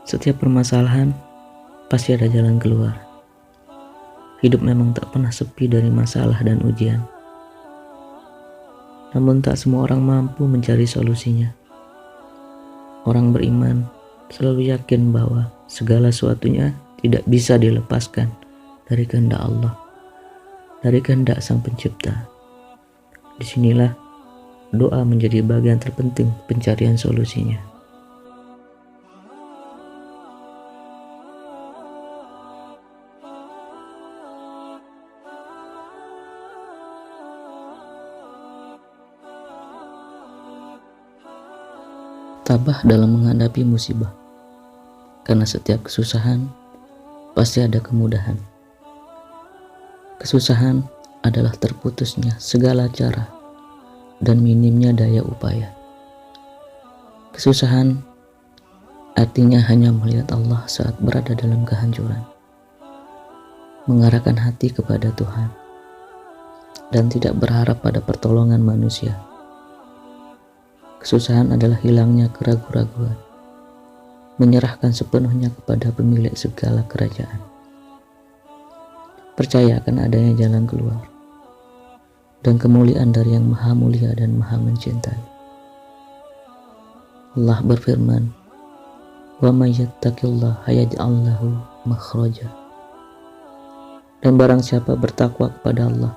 Setiap permasalahan pasti ada jalan keluar. Hidup memang tak pernah sepi dari masalah dan ujian. Namun tak semua orang mampu mencari solusinya. Orang beriman selalu yakin bahwa segala sesuatunya tidak bisa dilepaskan dari kehendak Allah, dari kehendak Sang Pencipta. Disinilah doa menjadi bagian terpenting pencarian solusinya. Tabah dalam menghadapi musibah, karena setiap kesusahan pasti ada kemudahan. Kesusahan adalah terputusnya segala cara dan minimnya daya upaya. Kesusahan artinya hanya melihat Allah saat berada dalam kehancuran, mengarahkan hati kepada Tuhan, dan tidak berharap pada pertolongan manusia. Kesusahan adalah hilangnya keraguan-raguan, menyerahkan sepenuhnya kepada pemilik segala kerajaan. Percaya akan adanya jalan keluar dan kemuliaan dari Yang Maha Mulia dan Maha Mencintai. Allah berfirman, "Wa may yattaqillaha yaj'al lahu makhraja." Dan barang siapa bertakwa kepada Allah,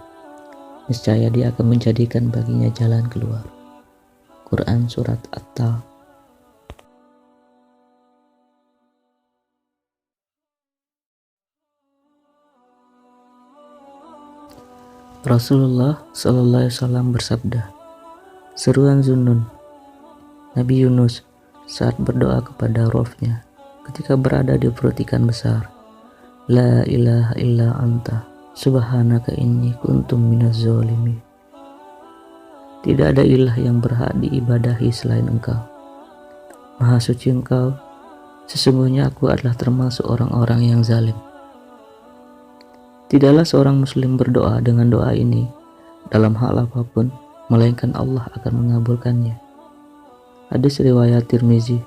niscaya Dia akan menjadikan baginya jalan keluar. Quran Surat At-Taha. Rasulullah SAW bersabda, seruan Zunnun, Nabi Yunus saat berdoa kepada Rabb-Nya ketika berada di perut ikan besar, La ilaha illa anta, subhanaka inni kuntum minaz zalimin. Tidak ada ilah yang berhak diibadahi selain Engkau. Maha suci Engkau, sesungguhnya aku adalah termasuk orang-orang yang zalim. Tidaklah seorang muslim berdoa dengan doa ini dalam hal apapun, melainkan Allah akan mengabulkannya. Hadis riwayat Tirmizi.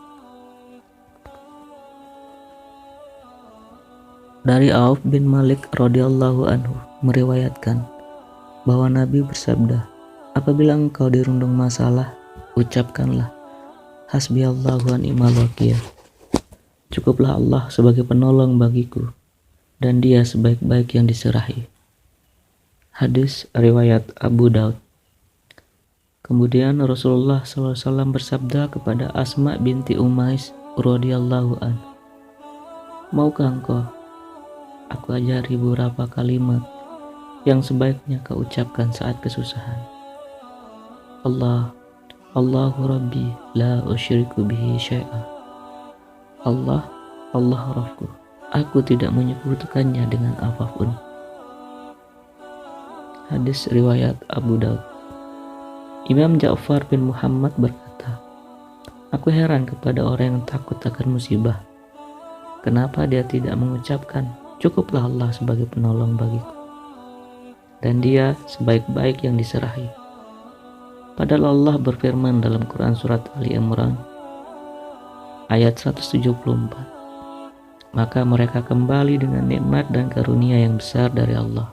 Dari Auf bin Malik radhiyallahu anhu meriwayatkan bahwa Nabi bersabda, apabila engkau dirundung masalah, ucapkanlah hasbiyallahu wa ni'mal wakil. Cukuplah Allah sebagai penolong bagiku dan Dia sebaik-baik yang diserahi. Hadis riwayat Abu Daud. Kemudian Rasulullah SAW bersabda kepada Asma binti Umais radhiyallahu an, maukah engkau aku ajari beberapa kalimat yang sebaiknya kau ucapkan saat kesusahan? Allahu Rabbi la usyriku bihi syai'a. Allah Rabbku, aku tidak menyekutukannya dengan apapun. Hadis riwayat Abu Daud. Imam Ja'far bin Muhammad berkata, aku heran kepada orang yang takut akan musibah. Kenapa dia tidak mengucapkan, cukuplah Allah sebagai penolong bagiku dan Dia sebaik-baik yang diserahi. Padahal Allah berfirman dalam Quran Surat Ali Imran ayat 174, maka mereka kembali dengan nikmat dan karunia yang besar dari Allah.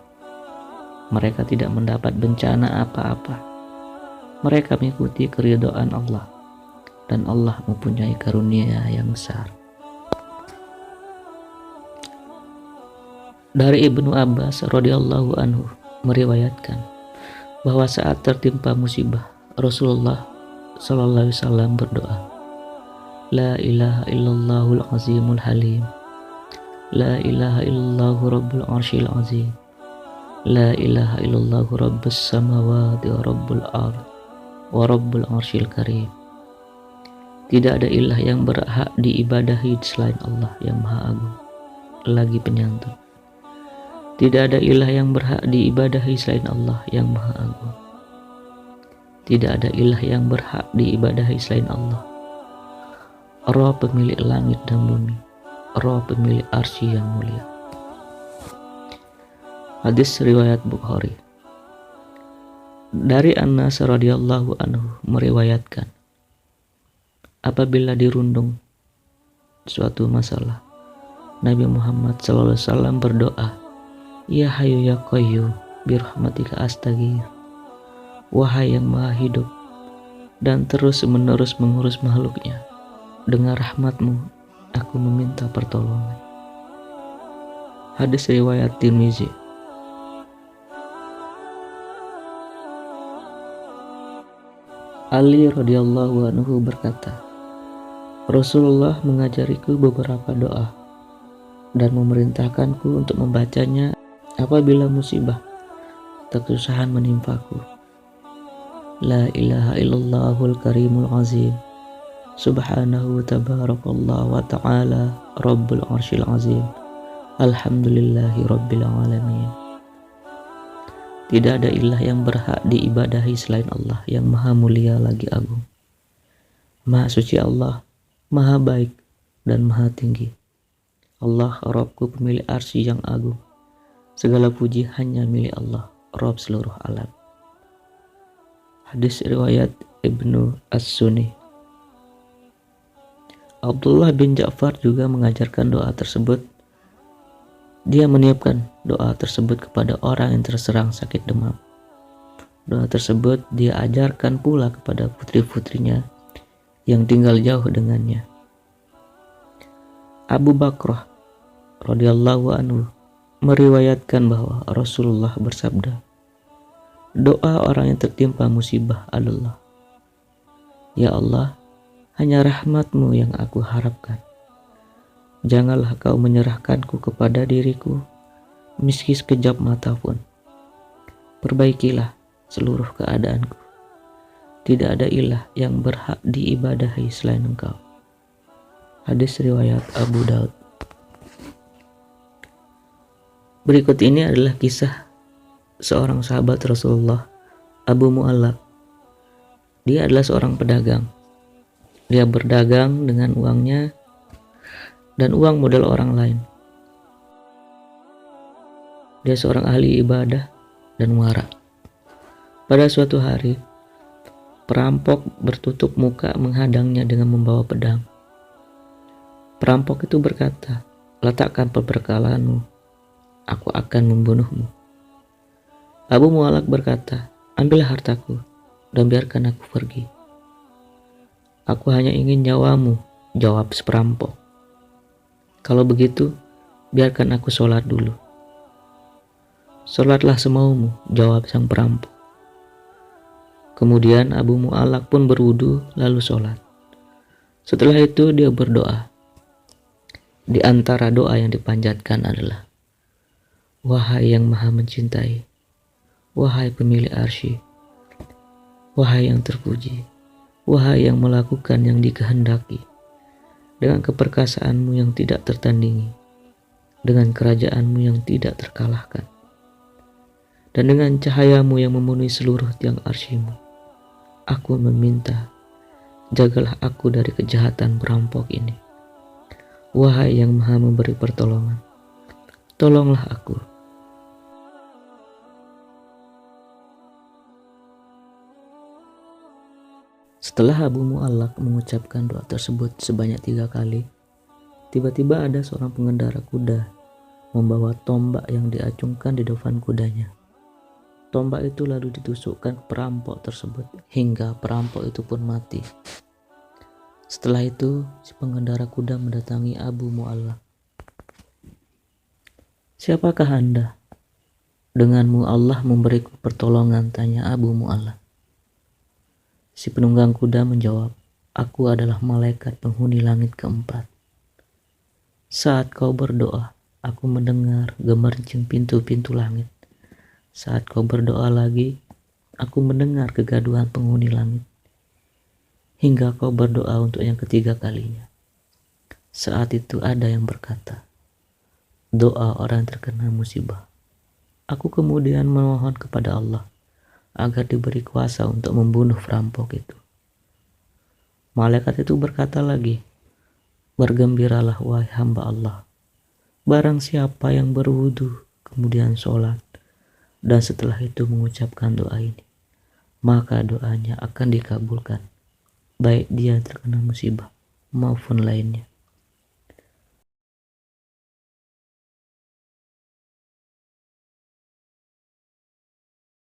Mereka tidak mendapat bencana apa-apa. Mereka mengikuti keridhaan Allah, dan Allah mempunyai karunia yang besar. Dari Ibnu Abbas radhiyallahu anhu meriwayatkan bahwa saat tertimpa musibah, Rasulullah SAW berdoa, La ilaha illallahul azimul halim, La ilaha illallahu rabbul arsyil azim, La ilaha illallahu rabbus samawati wa rabbul ard wa rabbul arsyil karim. Tidak ada ilah yang berhak diibadahi selain Allah yang Maha Agung, lagi penyantun. Tidak ada ilah yang berhak diibadahi selain Allah yang Maha Agung. Tidak ada ilah yang berhak diibadahi selain Allah, Rabb pemilik langit dan bumi, Rabb pemilik arsy yang mulia. Hadis riwayat Bukhari. Dari Anas radhiyallahu anhu meriwayatkan, apabila dirundung suatu masalah, Nabi Muhammad SAW berdoa, Ya Hayyu Ya Qayyum birahmatika astaghfir. Wahai yang maha hidup dan terus-menerus mengurus makhluknya, dengan rahmatmu aku meminta pertolongan. Hadis riwayat Tirmizi. Ali radhiyallahu anhu berkata, Rasulullah mengajariku beberapa doa dan memerintahkanku untuk membacanya apabila musibah atau kesusahan menimpaku. La ilaha illallahul karimul azim, subhanahu tabarakallah wa ta'ala rabbul arsyil azim, alhamdulillahi rabbil alamin. Tidak ada ilah yang berhak diibadahi selain Allah yang maha mulia lagi agung. Maha suci Allah, maha baik dan maha tinggi. Allah Rabbku pemilik arsy yang agung. Segala puji hanya milik Allah, Rabb seluruh alam. Hadis riwayat Ibnu As-Sunni. Abdullah bin Ja'far juga mengajarkan doa tersebut. Dia meniupkan doa tersebut kepada orang yang terserang sakit demam. Doa tersebut dia ajarkan pula kepada putri-putrinya yang tinggal jauh dengannya. Abu Bakrah radhiyallahu anhu meriwayatkan bahwa Rasulullah bersabda, doa orang yang tertimpa musibah adalah, Ya Allah, hanya rahmat-Mu yang aku harapkan. Janganlah kau menyerahkanku kepada diriku, meski sekejap mata pun. Perbaikilah seluruh keadaanku. Tidak ada ilah yang berhak diibadahi selain Engkau. Hadis riwayat Abu Daud. Berikut ini adalah kisah seorang sahabat Rasulullah, Abu Mu'allaq. Dia adalah seorang pedagang. Dia berdagang dengan uangnya dan uang modal orang lain. Dia seorang ahli ibadah dan wara. Pada suatu hari, perampok bertutup muka menghadangnya dengan membawa pedang. Perampok itu berkata, letakkan perbekalanmu, aku akan membunuhmu. Abu Mu'allaq berkata, ambillah hartaku dan biarkan aku pergi. Aku hanya ingin nyawamu, jawab si perampok. Kalau begitu, biarkan aku sholat dulu. Sholatlah semaumu, jawab sang perampok. Kemudian Abu Mu'allaq pun berwudu lalu sholat. Setelah itu dia berdoa. Di antara doa yang dipanjatkan adalah, Wahai yang maha mencintai, wahai pemilik arsy, wahai yang terpuji, wahai yang melakukan yang dikehendaki, dengan keperkasaanmu yang tidak tertandingi, dengan kerajaanmu yang tidak terkalahkan, dan dengan cahayamu yang memenuhi seluruh tiang arsy-Mu, aku meminta, jagalah aku dari kejahatan perampok ini. Wahai yang maha memberi pertolongan, tolonglah aku. Setelah Abu Mu'allaq mengucapkan doa tersebut sebanyak 3 kali, tiba-tiba ada seorang pengendara kuda membawa tombak yang diacungkan di depan kudanya. Tombak itu lalu ditusukkan ke perampok tersebut hingga perampok itu pun mati. Setelah itu, si pengendara kuda mendatangi Abu Mu'allaq. Siapakah Anda? Denganmu Allah memberiku pertolongan, tanya Abu Mu'allaq. Si penunggang kuda menjawab, aku adalah malaikat penghuni langit keempat. Saat kau berdoa, aku mendengar gemericing pintu-pintu langit. Saat kau berdoa lagi, aku mendengar kegaduhan penghuni langit. Hingga kau berdoa untuk yang ketiga kalinya. Saat itu ada yang berkata, doa orang terkena musibah. Aku kemudian memohon kepada Allah agar diberi kuasa untuk membunuh perampok itu. Malaikat itu berkata lagi, bergembiralah wahai hamba Allah. Barang siapa yang berwudu, kemudian sholat, dan setelah itu mengucapkan doa ini, maka doanya akan dikabulkan, baik dia terkena musibah maupun lainnya.